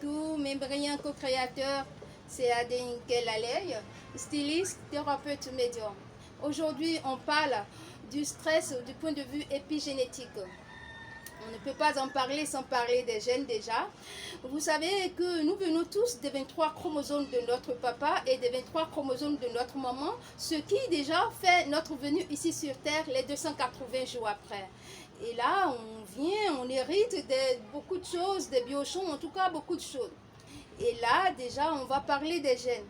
tous mes brillants co-créateurs, c'est Adèle Kelaley, styliste, thérapeute médium. Aujourd'hui, on parle du stress du point de vue épigénétique. On ne peut pas en parler sans parler des gènes déjà. Vous savez que nous venons tous des 23 chromosomes de notre papa et des 23 chromosomes de notre maman, ce qui déjà fait notre venue ici sur Terre les 280 jours après. Et là, on vient, on hérite de beaucoup de choses, des biochons, en tout cas beaucoup de choses. Et là, déjà, on va parler des gènes.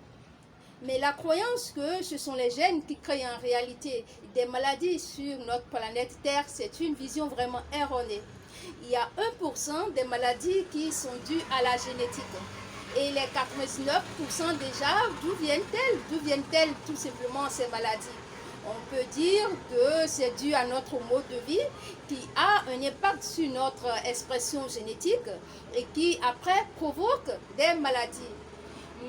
Mais la croyance que ce sont les gènes qui créent en réalité des maladies sur notre planète Terre, c'est une vision vraiment erronée. Il y a 1% des maladies qui sont dues à la génétique. Et les 99% déjà, d'où viennent-elles? D'où viennent-elles tout simplement ces maladies? On peut dire que c'est dû à notre mode de vie qui a un impact sur notre expression génétique et qui après provoque des maladies.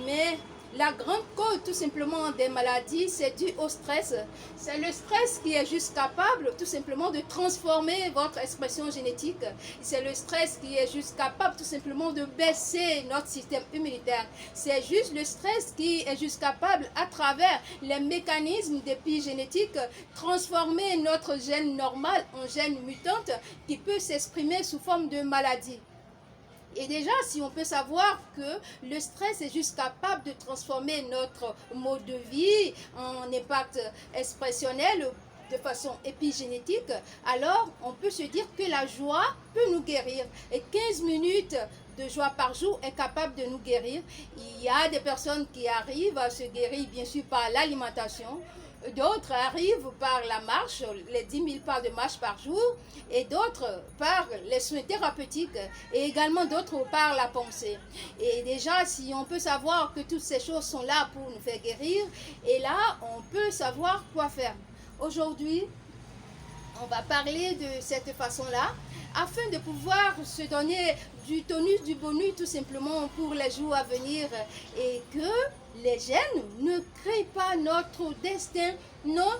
Mais la grande cause tout simplement des maladies, c'est dû au stress. C'est le stress qui est juste capable tout simplement de transformer votre expression génétique. C'est le stress qui est juste capable tout simplement de baisser notre système immunitaire. C'est juste le stress qui est juste capable à travers les mécanismes d'épigénétique transformer notre gène normal en gène mutante qui peut s'exprimer sous forme de maladie. Et déjà, si on peut savoir que le stress est juste capable de transformer notre mode de vie en impact expressionnel de façon épigénétique, alors on peut se dire que la joie peut nous guérir. Et 15 minutes de joie par jour est capable de nous guérir. Il y a des personnes qui arrivent à se guérir bien sûr par l'alimentation. D'autres arrivent par la marche, les 10 000 pas de marche par jour, et d'autres par les soins thérapeutiques, et également d'autres par la pensée. Et déjà, si on peut savoir que toutes ces choses sont là pour nous faire guérir, et là, on peut savoir quoi faire. Aujourd'hui, on va parler de cette façon-là, afin de pouvoir se donner du tonus, du bonus tout simplement pour les jours à venir et que les gènes ne créent pas notre destin. Non,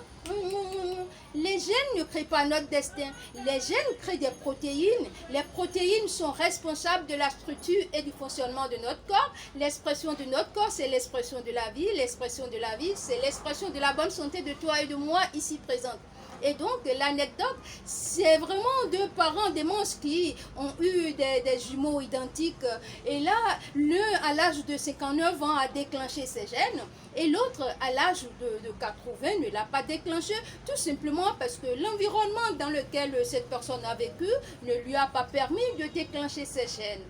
les gènes ne créent pas notre destin. Les gènes créent des protéines. Les protéines sont responsables de la structure et du fonctionnement de notre corps. L'expression de notre corps, c'est l'expression de la vie. L'expression de la vie, c'est l'expression de la bonne santé de toi et de moi ici présente. Et donc, l'anecdote, c'est vraiment deux parents des monstres qui ont eu des jumeaux identiques. Et là, l'un, à l'âge de 59 ans, a déclenché ses gènes. Et l'autre, à l'âge de 80, ne l'a pas déclenché, tout simplement parce que l'environnement dans lequel cette personne a vécu ne lui a pas permis de déclencher ses gènes.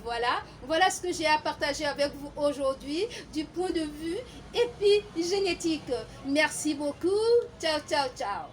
Voilà ce que j'ai à partager avec vous aujourd'hui du point de vue épigénétique. Merci beaucoup. Ciao, ciao, ciao.